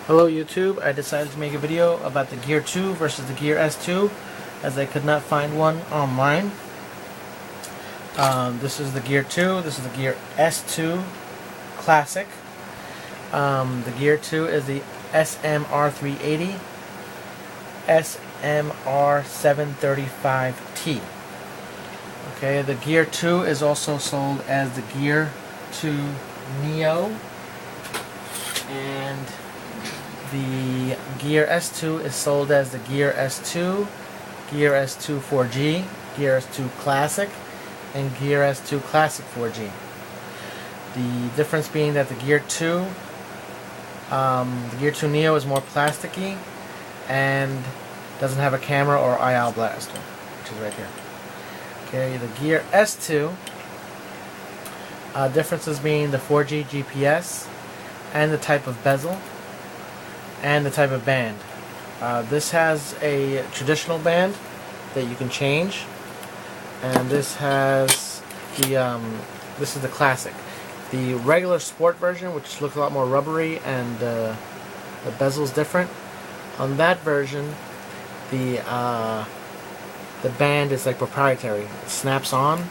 Hello YouTube, I decided to make a video about the Gear 2 versus the Gear S2 as I could not find one online. This is the Gear 2, this is the Gear S2 Classic. The Gear 2 is the SMR380, SMR735T. Okay, the Gear 2 is also sold as the Gear 2 Neo, and the Gear S2 is sold as the Gear S2, Gear S2 4G, Gear S2 Classic, and Gear S2 Classic 4G. The difference being that the Gear 2 Neo is more plasticky and doesn't have a camera or IR blaster, which is right here. Okay, the Gear S2 differences being the 4G GPS and the type of bezel and the type of band. This has a traditional band that you can change, and this has the this is the classic. The regular sport version, which looks a lot more rubbery and the bezel's different. On that version, the band is like proprietary. It snaps on,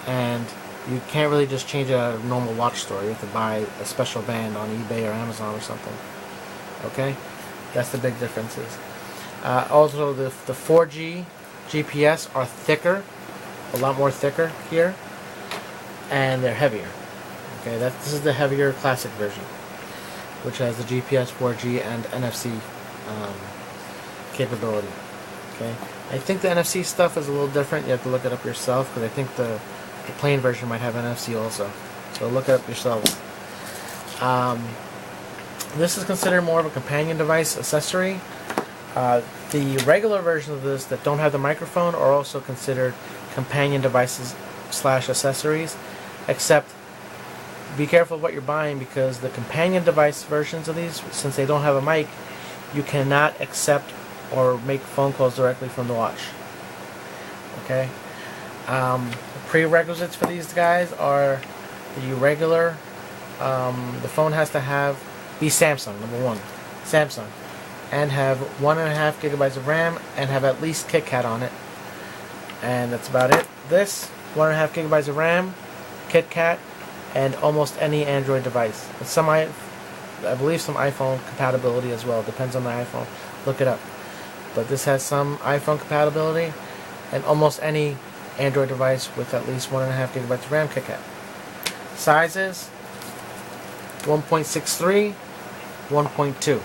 and you can't really just change it at a normal watch store. You have to buy a special band on eBay or Amazon or something. Okay, that's the big differences. Also, the 4G GPS are thicker, a lot more thicker here, and they're heavier. Okay, this is the heavier classic version, which has the GPS, 4G, and NFC capability. Okay, I think the NFC stuff is a little different. You have to look it up yourself, because I think the plain version might have NFC also. So look it up yourselves. This is considered more of a companion device accessory. The regular versions of this that don't have the microphone are also considered companion devices / accessories, except be careful of what you're buying, because the companion device versions of these, since they don't have a mic, you cannot accept or make phone calls directly from the watch. Okay? The prerequisites for these guys are the regular, the phone has to be Samsung, number one, Samsung, and have 1.5 gigabytes of RAM and have at least KitKat on it, and that's about it. This 1.5 gigabytes of RAM, KitKat, and almost any Android device. And I believe some iPhone compatibility as well. Depends on the iPhone. Look it up. But this has some iPhone compatibility and almost any Android device with at least 1.5 gigabytes of RAM, KitKat. Sizes: 1.63, 1.2.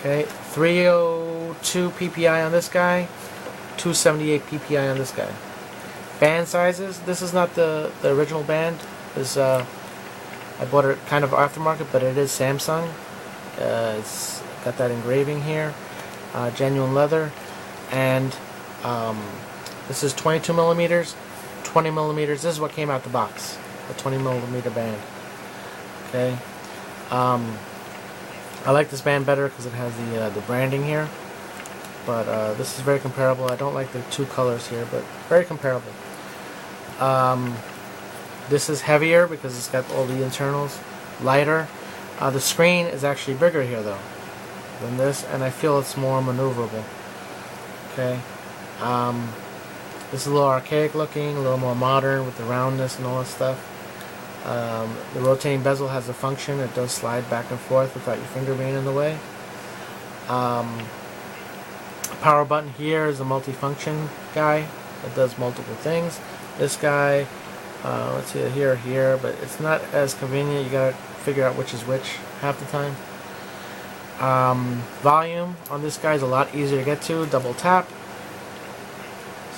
Okay, 302 PPI on this guy, 278 PPI on this guy. Band sizes: this is not the original band. I bought it kind of aftermarket, but it is Samsung. It's got that engraving here, genuine leather, and this is 22 millimeters, 20 millimeters. This is what came out the box, a 20 millimeter band. Okay, I like this band better because it has the branding here, but this is very comparable. I don't like the two colors here, but very comparable. This is heavier because it's got all the internals, lighter. The screen is actually bigger here though than this, and I feel it's more maneuverable. Okay, this is a little archaic looking, a little more modern with the roundness and all that stuff. The rotating bezel has a function. It does slide back and forth without your finger being in the way. Power button here is a multi-function guy that does multiple things. This guy, let's see, here or here, but it's not as convenient. You gotta figure out which is which half the time. Volume on this guy is a lot easier to get to. Double tap.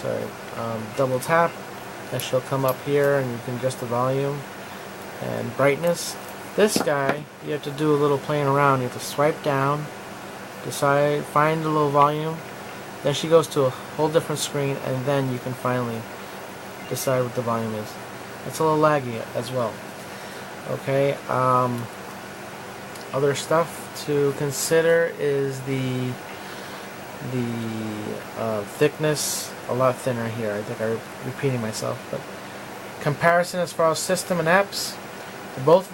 Sorry, double tap. That she'll come up here, and you can adjust the volume and brightness. This guy, you have to do a little playing around. You have to swipe down, decide, find the little volume. Then she goes to a whole different screen, and then you can finally decide what the volume is. It's a little laggy as well. Okay, other stuff to consider is the thickness. A lot thinner here. I think I'm repeating myself, but comparison as far as system and apps: They're both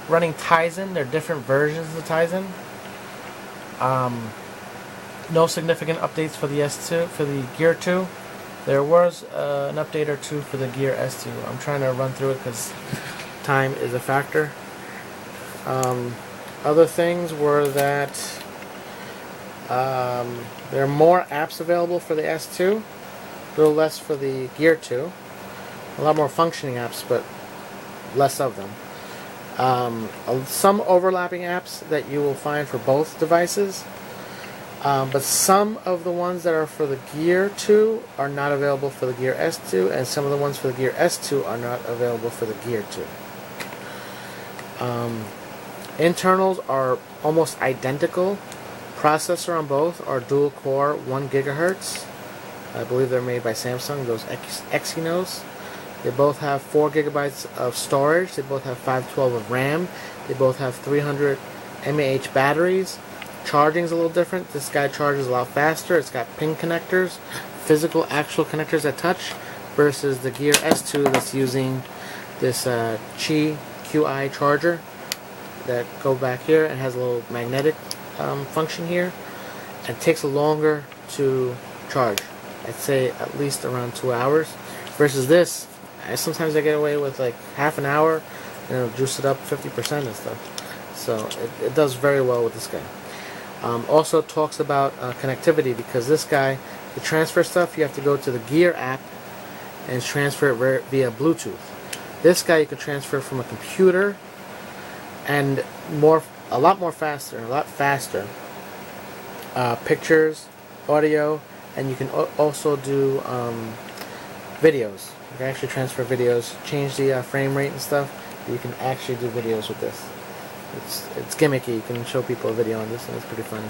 running Tizen. They're different versions of Tizen. No significant updates for the S2, for the Gear 2. There was an update or two for the Gear S2. I'm trying to run through it because time is a factor. Other things were that there are more apps available for the S2, a little less for the Gear 2. A lot more functioning apps, but less of them. Some overlapping apps that you will find for both devices, but some of the ones that are for the Gear 2 are not available for the Gear S2, and some of the ones for the Gear S2 are not available for the Gear 2. Internals are almost identical. Processor on both are dual core 1 gigahertz. I believe they're made by Samsung, those Exynos. They both have 4 gigabytes of storage. They both have 512 of RAM. They both have 300 mAh batteries. Charging's a little different. This guy charges a lot faster. It's got pin connectors, physical actual connectors that touch, versus the Gear S2 that's using this QI charger that go back here and has a little magnetic function here. And it takes longer to charge. I'd say at least around 2 hours. Versus this, sometimes I get away with like half an hour and it'll juice it up 50% and stuff. So it does very well with this guy. Also talks about connectivity, because this guy, to transfer stuff, you have to go to the Gear app and transfer it via Bluetooth. This guy you can transfer from a computer, and a lot more faster, a lot faster. Pictures, audio, and you can also do videos. You can actually transfer videos, change the frame rate and stuff. You can actually do videos with this. It's gimmicky. You can show people a video on this, and it's pretty funny.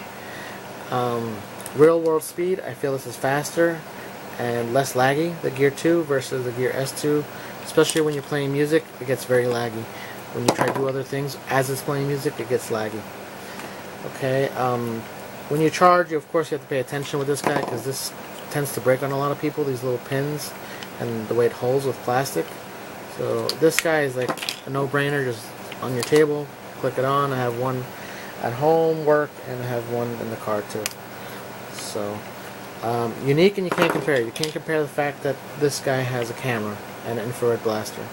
Real world speed, I feel this is faster and less laggy, the Gear 2 versus the Gear S2. Especially when you're playing music, it gets very laggy. When you try to do other things as it's playing music, it gets laggy. Okay, when you charge, of course you have to pay attention with this guy, because this tends to break on a lot of people, these little pins and the way it holds with plastic. So this guy is like a no-brainer, just on your table, click it on. I have one at home, work, and I have one in the car too. So unique, and you can't compare. You can't compare the fact that this guy has a camera and an infrared blaster.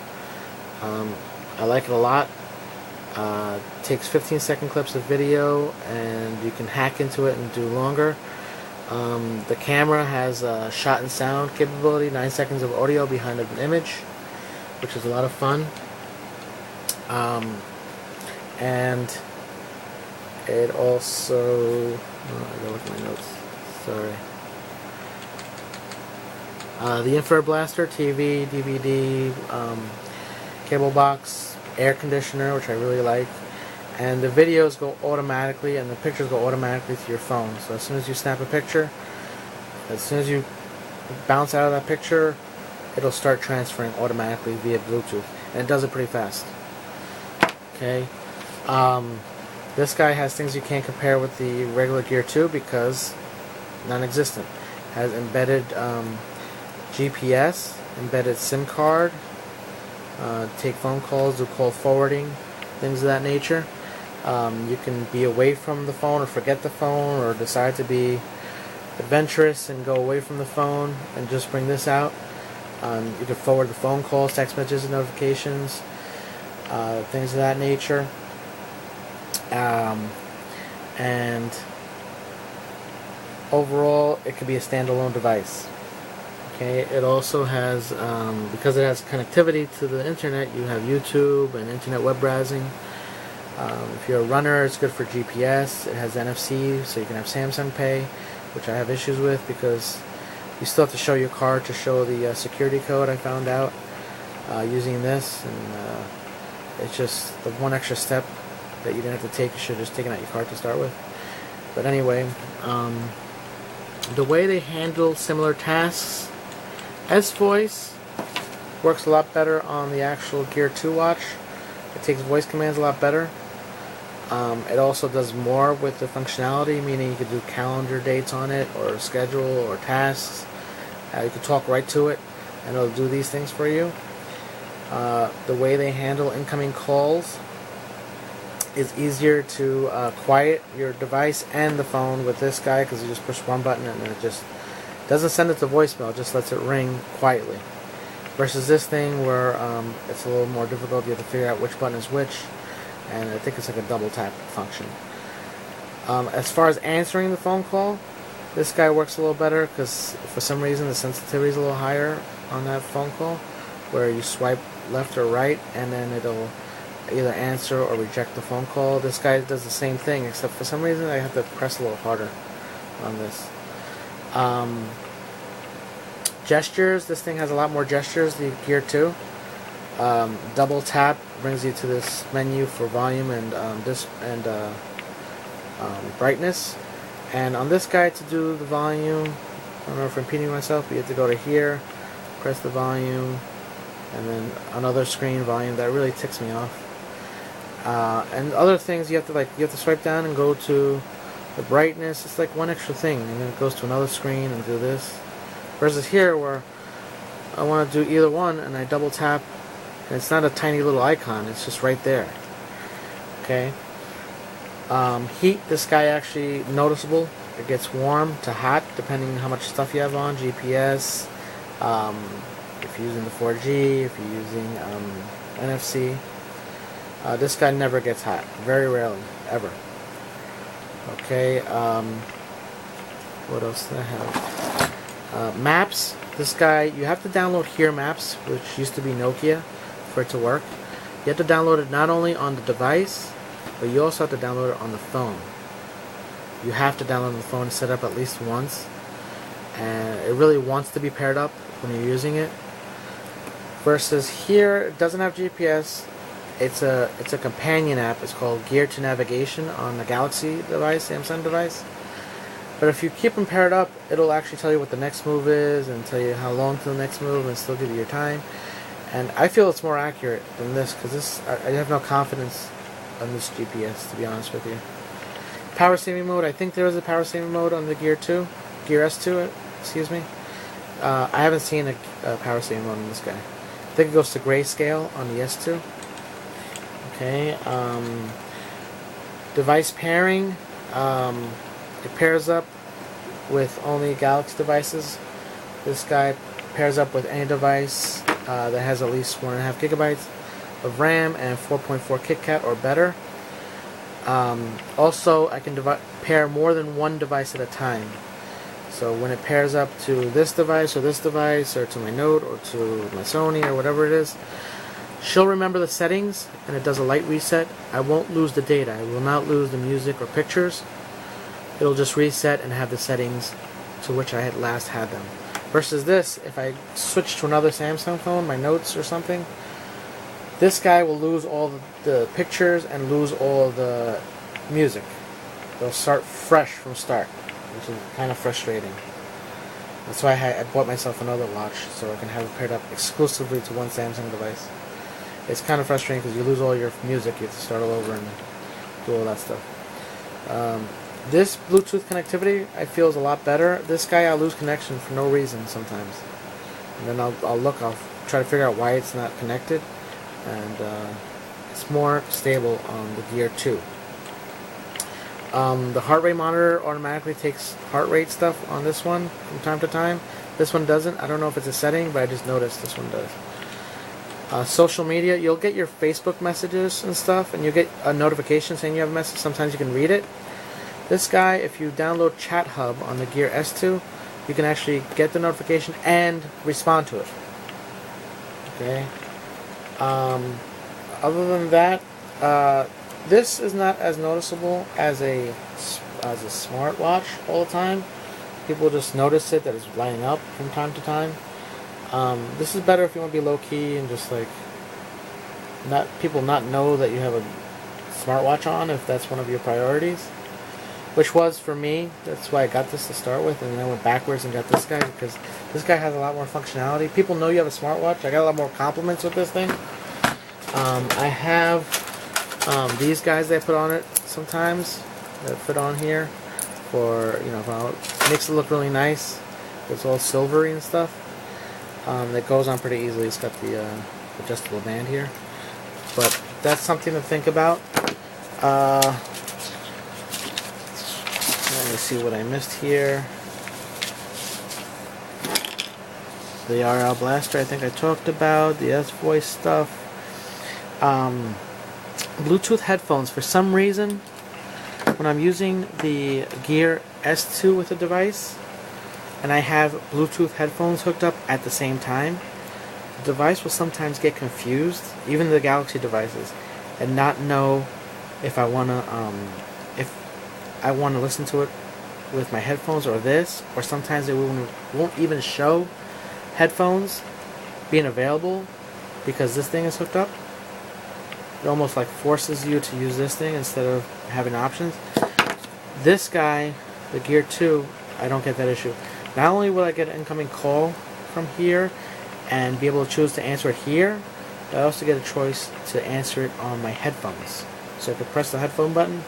I like it a lot. Takes 15-second clips of video, and you can hack into it and do longer. The camera has shot and sound capability, 9 seconds of audio behind an image, which is a lot of fun. And it also, I gotta look at my notes, sorry. The infrared blaster, TV, DVD, cable box, air conditioner, which I really like. And the videos go automatically, and the pictures go automatically to your phone. So as soon as you snap a picture, as soon as you bounce out of that picture, it'll start transferring automatically via Bluetooth. And it does it pretty fast. Okay. This guy has things you can't compare with the regular Gear 2 because non-existent. Has embedded GPS, embedded SIM card, take phone calls, do call forwarding, things of that nature. You can be away from the phone or forget the phone, or decide to be adventurous and go away from the phone and just bring this out. You can forward the phone calls, text messages, and notifications, things of that nature. And overall, it could be a standalone device. Okay, it also has, because it has connectivity to the internet, you have YouTube and internet web browsing. If you're a runner, it's good for GPS. It has NFC, so you can have Samsung Pay, which I have issues with because you still have to show your card to show the security code, I found out, using this. And it's just the one extra step that you didn't have to take. You should have just taken out your card to start with. But anyway, the way they handle similar tasks, S-Voice works a lot better on the actual Gear 2 watch. It takes voice commands a lot better. It also does more with the functionality, meaning you could do calendar dates on it, or schedule, or tasks. You could talk right to it, and it'll do these things for you. The way they handle incoming calls is easier to quiet your device and the phone with this guy, because you just push one button and it just doesn't send it to voicemail, it just lets it ring quietly. Versus this thing where it's a little more difficult. You have to figure out which button is which, and I think it's like a double tap function. As far as answering the phone call, this guy works a little better because for some reason the sensitivity is a little higher on that phone call, where you swipe left or right and then it'll either answer or reject the phone call. This guy does the same thing, except for some reason I have to press a little harder on this. Gestures, this thing has a lot more gestures, the Gear 2. Double tap brings you to this menu for volume and brightness. And on this guy, to do the volume, I don't know if I'm repeating myself, but you have to go to here, press the volume, and then another screen volume. That really ticks me off. And other things, you have to swipe down and go to the brightness. It's like one extra thing, and then it goes to another screen and do this. Versus here, where I want to do either one, and I double tap, and it's not a tiny little icon, it's just right there. Okay. Heat, this guy actually noticeable. It gets warm to hot depending on how much stuff you have on. GPS, if you're using the 4G, if you're using NFC. This guy never gets hot. Very rarely, ever. Okay. What else do I have? Maps. This guy, you have to download Here Maps, which used to be Nokia, for it to work. You have to download it not only on the device, but you also have to download it on the phone. You have to download it on the phone and set up at least once. And it really wants to be paired up when you're using it. Versus here, it doesn't have GPS. It's a companion app. It's called Gear to Navigation on the Galaxy device, Samsung device. But if you keep them paired up, it'll actually tell you what the next move is and tell you how long to the next move and still give you your time. And I feel it's more accurate than this, because I have no confidence on this GPS, to be honest with you. Power saving mode, I think there is a power saving mode on the Gear S2, excuse me. I haven't seen a power saving mode on this guy. I think it goes to grayscale on the S2. Okay, device pairing, it pairs up with only Galaxy devices. This guy pairs up with any device that has at least 1.5 gigabytes of RAM and 4.4 KitKat or better. Also, I can pair more than one device at a time. So when it pairs up to this device or to my Note or to my Sony or whatever it is, she'll remember the settings and it does a light reset. I won't lose the data. I will not lose the music or pictures. It'll just reset and have the settings to which I had last had them. Versus this, if I switch to another Samsung phone, my Notes or something, this guy will lose all the pictures and lose all the music. They'll start fresh from start, which is kind of frustrating. That's why I bought myself another watch, so I can have it paired up exclusively to one Samsung device. It's kind of frustrating because you lose all your music, you have to start all over and do all that stuff. This Bluetooth connectivity I feel is a lot better. This guy I lose connection for no reason sometimes. And then I'll try to figure out why it's not connected. And it's more stable on the Gear 2. The heart rate monitor automatically takes heart rate stuff on this one from time to time. This one doesn't. I don't know if it's a setting, but I just noticed this one does. Social media, you'll get your Facebook messages and stuff, and you'll get a notification saying you have a message. Sometimes you can read it. This guy, if you download Chat Hub on the Gear S2, you can actually get the notification and respond to it. Okay. Other than that, this is not as noticeable as a smartwatch all the time. People just notice it, that it's lighting up from time to time. This is better if you want to be low key and just like people not know that you have a smartwatch on, if that's one of your priorities. Which was for me. That's why I got this to start with, and then I went backwards and got this guy because this guy has a lot more functionality. People know you have a smartwatch. I got a lot more compliments with this thing. I have these guys that I put on it sometimes that fit on here for, it makes it look really nice. It's all silvery and stuff. That goes on pretty easily. It's got the adjustable band here. But that's something to think about. Let me see what I missed here. The RL Blaster I think I talked about, the S-Voice stuff. Bluetooth headphones, for some reason, when I'm using the Gear S2 with the device, and I have Bluetooth headphones hooked up at the same time, the device will sometimes get confused, even the Galaxy devices, and not know if I wanna listen to it with my headphones or this, or sometimes it won't even show headphones being available because this thing is hooked up. It almost like forces you to use this thing instead of having options. This guy, the Gear 2, I don't get that issue. Not only will I get an incoming call from here and be able to choose to answer it here, but I also get a choice to answer it on my headphones. So I can press the headphone button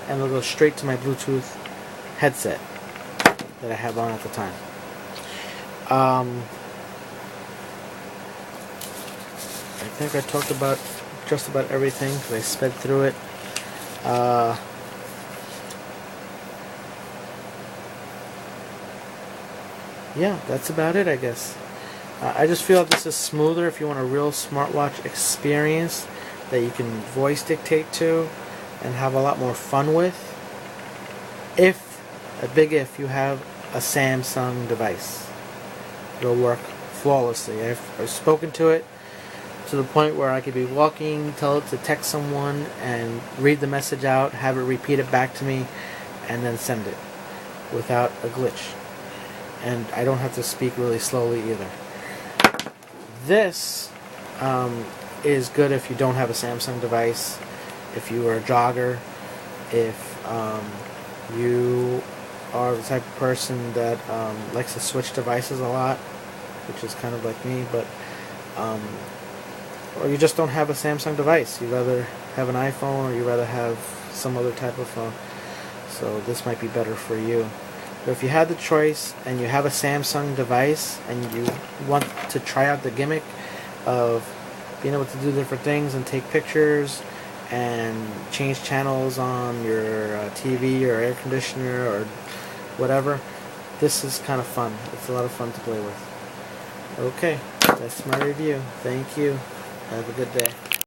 and it'll go straight to my Bluetooth headset that I have on at the time. I think I talked about just about everything because I sped through it. Yeah, that's about it, I guess. I just feel this is smoother if you want a real smartwatch experience that you can voice dictate to and have a lot more fun with. If, a big if, you have a Samsung device, it'll work flawlessly. I've spoken to it to the point where I could be walking, tell it to text someone and read the message out, have it repeat it back to me, and then send it without a glitch. And I don't have to speak really slowly either. This is good if you don't have a Samsung device, if you are a jogger, if you are the type of person that likes to switch devices a lot, which is kind of like me, but or you just don't have a Samsung device. You'd rather have an iPhone or you'd rather have some other type of phone. So this might be better for you. But if you had the choice and you have a Samsung device and you want to try out the gimmick of being able to do different things and take pictures and change channels on your TV or air conditioner or whatever, this is kind of fun. It's a lot of fun to play with. Okay, that's my review. Thank you. Have a good day.